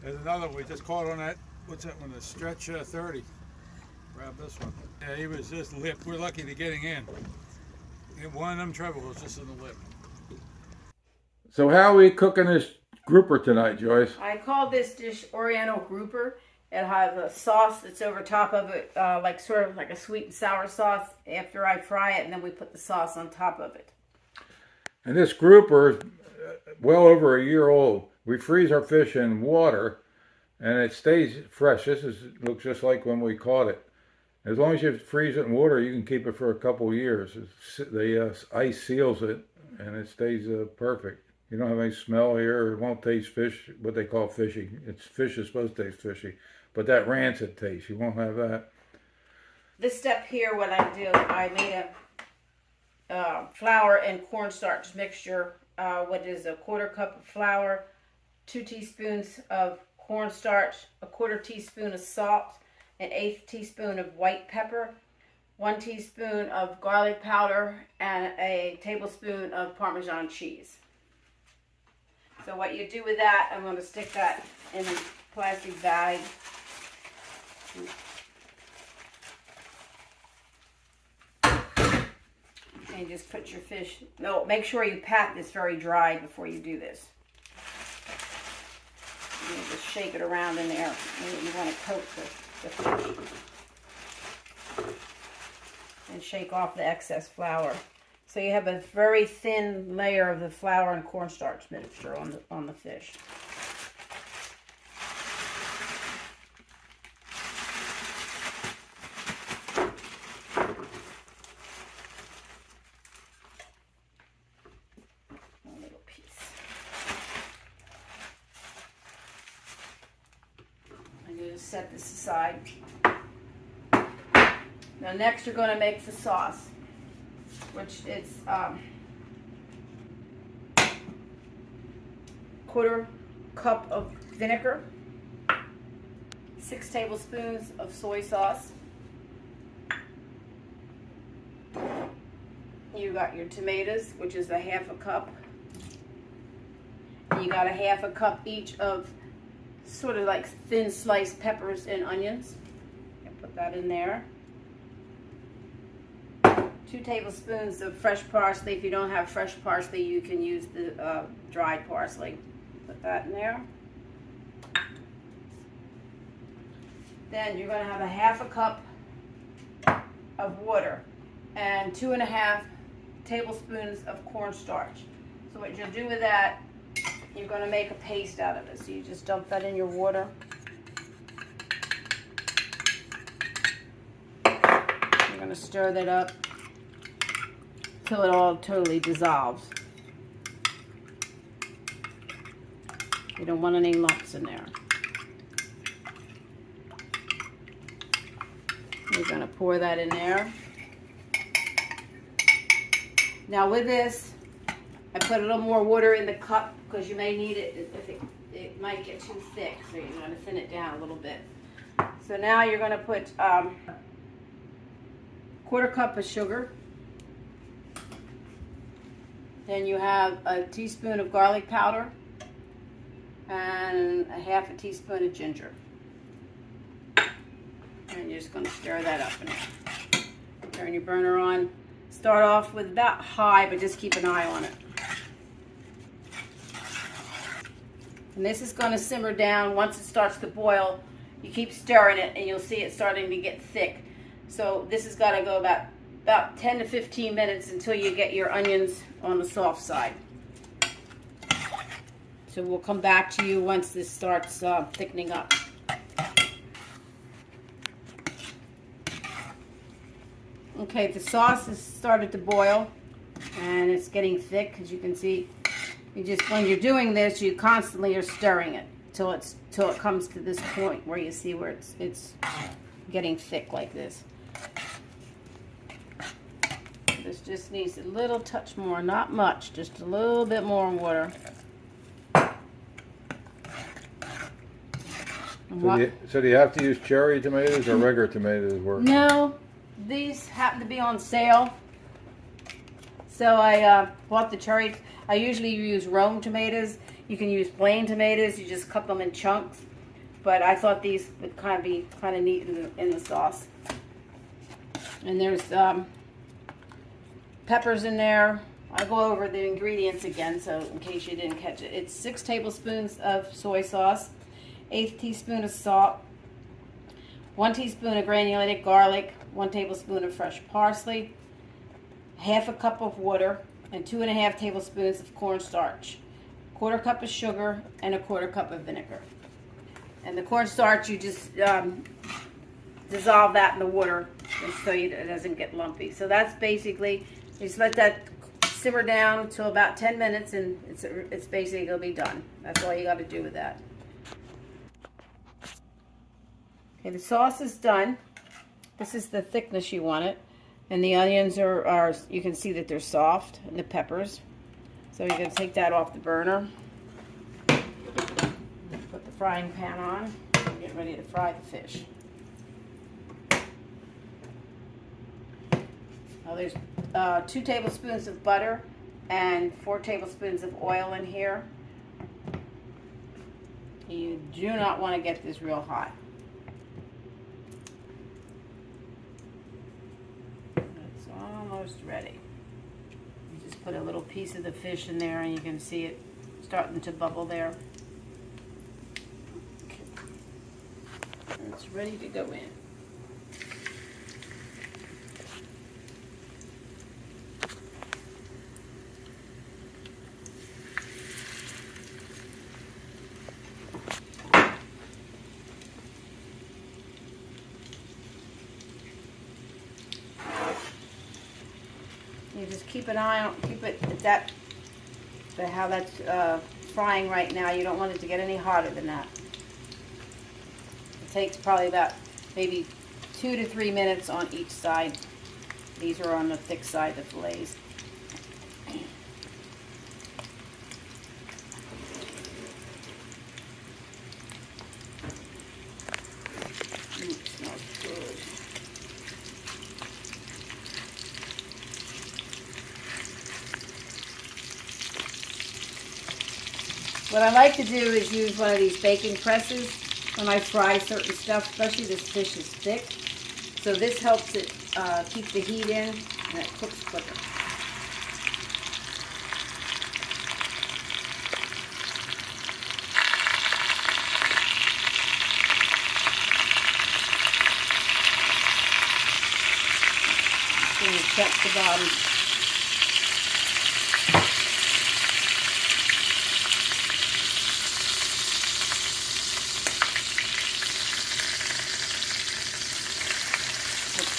There's another we just caught on that. What's that one? The stretch 30. Grab this one. Yeah, he was just lip. We're lucky to get him in. And one of them treble was just in the lip. So how are we cooking this grouper tonight, Joyce? I call this dish Oriental grouper. It has a sauce that's over top of it, like sort of like a sweet and sour sauce after I fry it, and then we put the sauce on top of it. And this grouper is well over a year old. We freeze our fish in water, and it stays fresh. Looks just like when we caught it. As long as you freeze it in water, you can keep it for a couple of years. The ice seals it, and it stays perfect. You don't have any smell here. It won't taste fish, what they call fishy. Fish is supposed to taste fishy, but that rancid taste, you won't have that. This step here, what I do, I made a flour and cornstarch mixture. What is a 1/4 cup of flour, 2 teaspoons of cornstarch, a 1/4 teaspoon of salt, an 1/8 teaspoon of white pepper, 1 teaspoon of garlic powder, and a tablespoon of Parmesan cheese. So what you do with that, I'm going to stick that in a plastic bag. And just put your fish, no, make sure you pat this very dry before you do this. You just shake it around in there. You want to coat the fish. And shake off the excess flour. So you have a very thin layer of the flour and cornstarch mixture on the fish. A little piece. I'm going to set this aside. Now next you're going to make the sauce, which is 1/4 cup of vinegar, 6 tablespoons of soy sauce. You got your tomatoes, which is a 1/2 cup. And you got a 1/2 cup each of sort of like thin sliced peppers and onions. And put that in there. 2 tablespoons of fresh parsley. If you don't have fresh parsley, you can use the dried parsley. Put that in there. Then you're going to have a 1/2 cup of water and 2.5 tablespoons of cornstarch. So what you'll do with that, you're going to make a paste out of it. So you just dump that in your water. You're going to stir that up till it all totally dissolves. You don't want any lumps in there. You're going to pour that in there. Now with this, I put a little more water in the cup because you may need it if it might get too thick, so you're going to thin it down a little bit. So now you're going to put 1/4 cup of sugar. Then you have a teaspoon of garlic powder and a 1/2 teaspoon of ginger. And you're just going to stir that up in there. Turn your burner on. Start off with about high, but just keep an eye on it. And this is going to simmer down. Once it starts to boil, you keep stirring it and you'll see it starting to get thick. So this has got to go about 10 to 15 minutes until you get your onions on the soft side. So we'll come back to you once this starts thickening up. Okay, the sauce has started to boil and it's getting thick, as you can see. When you're doing this, you constantly are stirring it till it comes to this point where you see where it's getting thick like this. This just needs a little touch more, not much, just a little bit more water. So do you have to use cherry tomatoes or regular tomatoes work? No, these happen to be on sale. So I bought the cherry. I usually use Rome tomatoes. You can use plain tomatoes. You just cut them in chunks. but I thought these would be kind of neat in the sauce. And there's peppers in there. I'll go over the ingredients again, so in case you didn't catch it. It's 6 tablespoons of soy sauce, 1/8 teaspoon of salt, 1 teaspoon of granulated garlic, 1 tablespoon of fresh parsley, 1/2 cup of water, and 2.5 tablespoons of cornstarch, 1/4 cup of sugar, and 1/4 cup of vinegar. And the cornstarch, you just dissolve that in the water so it doesn't get lumpy. So that's basically, you just let that simmer down until about 10 minutes, and it's basically going to be done. That's all you got to do with that. Okay, the sauce is done. This is the thickness you want it. And the onions are you can see that they're soft, and the peppers. So you're going to take that off the burner. Put the frying pan on and get ready to fry the fish. Now there's 2 tablespoons of butter and 4 tablespoons of oil in here. You do not want to get this real hot. It's almost ready. You just put a little piece of the fish in there and you can see it starting to bubble there. And it's ready to go in. You just keep an eye on, keep it at how that's frying right now. You don't want it to get any hotter than that. It takes probably about maybe 2 to 3 minutes on each side. These are on the thick side, the fillets. It smells good. What I like to do is use one of these baking presses when I fry certain stuff, especially this fish is thick. So this helps it keep the heat in and it cooks quicker. Then you check the bottom.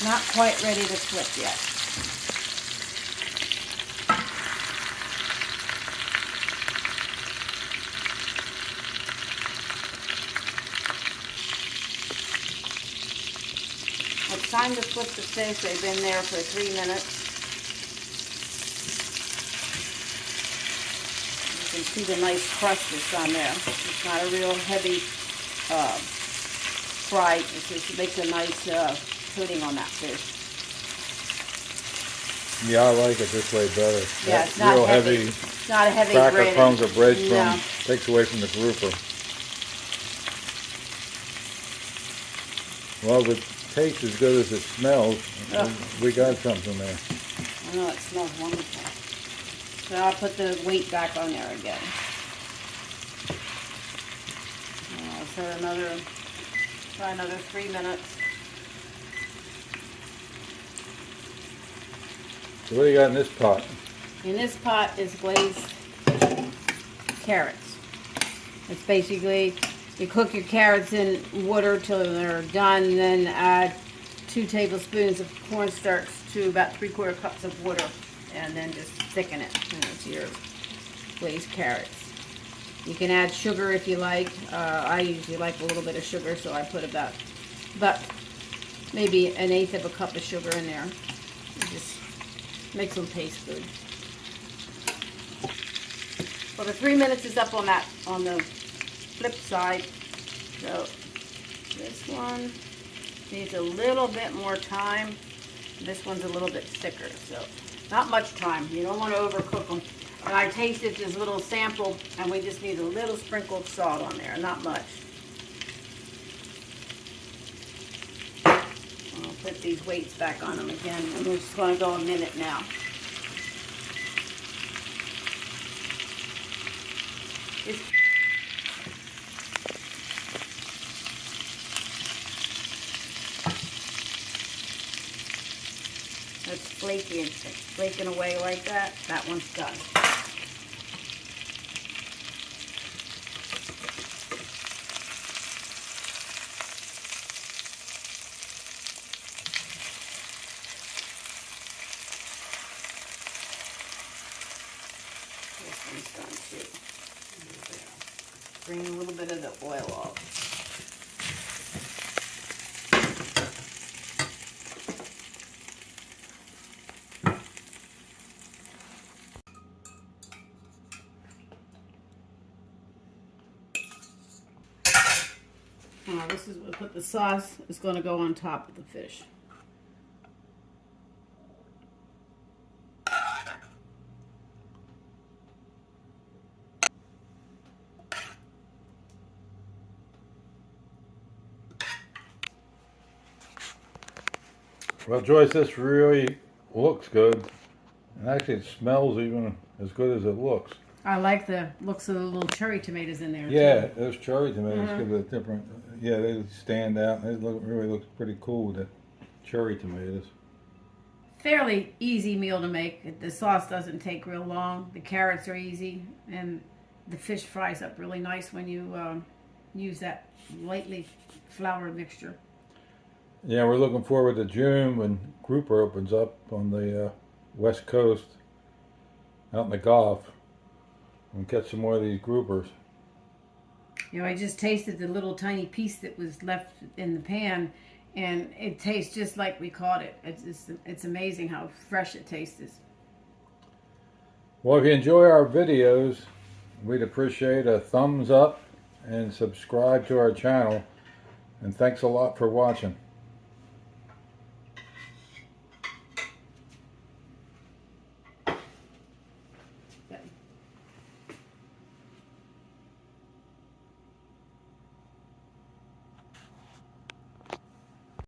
Not quite ready to flip yet. It's time to flip the fish. They've been there for 3 minutes. You can see the nice crust that's on there. It's not a real heavy fry. It just makes a nice coating on that fish. Yeah, I like it this way better. Yeah, it's not real heavy. It's not a heavy cracker bread. crumbs or breadcrumbs No. takes away from the grouper. Well, if it tastes as good as it smells, we got something there. I know, it smells wonderful. So I'll put the weight back on there again. Try another 3 minutes. So what do you got in this pot? In this pot is glazed carrots. It's basically, you cook your carrots in water till they're done, then add 2 tablespoons of cornstarch to about 3/4 cups of water, and then just thicken it. And it's your glazed carrots. You can add sugar if you like. I usually like a little bit of sugar, so I put about maybe 1/8 of a cup of sugar in there. It just makes them taste good. Well, the 3 minutes is up on the flip side. So this one needs a little bit more time. This one's a little bit thicker, so not much time. You don't want to overcook them. And I tasted this little sample, and we just need a little sprinkle of salt on there, not much. put these weights back on them again. And we're just going to go a minute now. That's flaky and flaking away like that. That one's done. This one's done too. Bring a little bit of the oil off. Now this is what put the sauce is going to go on top of the fish. Well, Joyce, this really looks good. And actually it smells even as good as it looks. I like the looks of the little cherry tomatoes in there. Yeah, too. those cherry tomatoes give it a different, yeah, they stand out. They really look pretty cool with the cherry tomatoes. Fairly easy meal to make. The sauce doesn't take real long. The carrots are easy, and the fish fries up really nice when you use that lightly floured mixture. Yeah, we're looking forward to June when grouper opens up on the west coast, out in the Gulf, and catch some more of these groupers. You know, I just tasted the little tiny piece that was left in the pan, and it tastes just like we caught it. It's amazing how fresh it tastes. Well, if you enjoy our videos, we'd appreciate a thumbs up and subscribe to our channel. And thanks a lot for watching.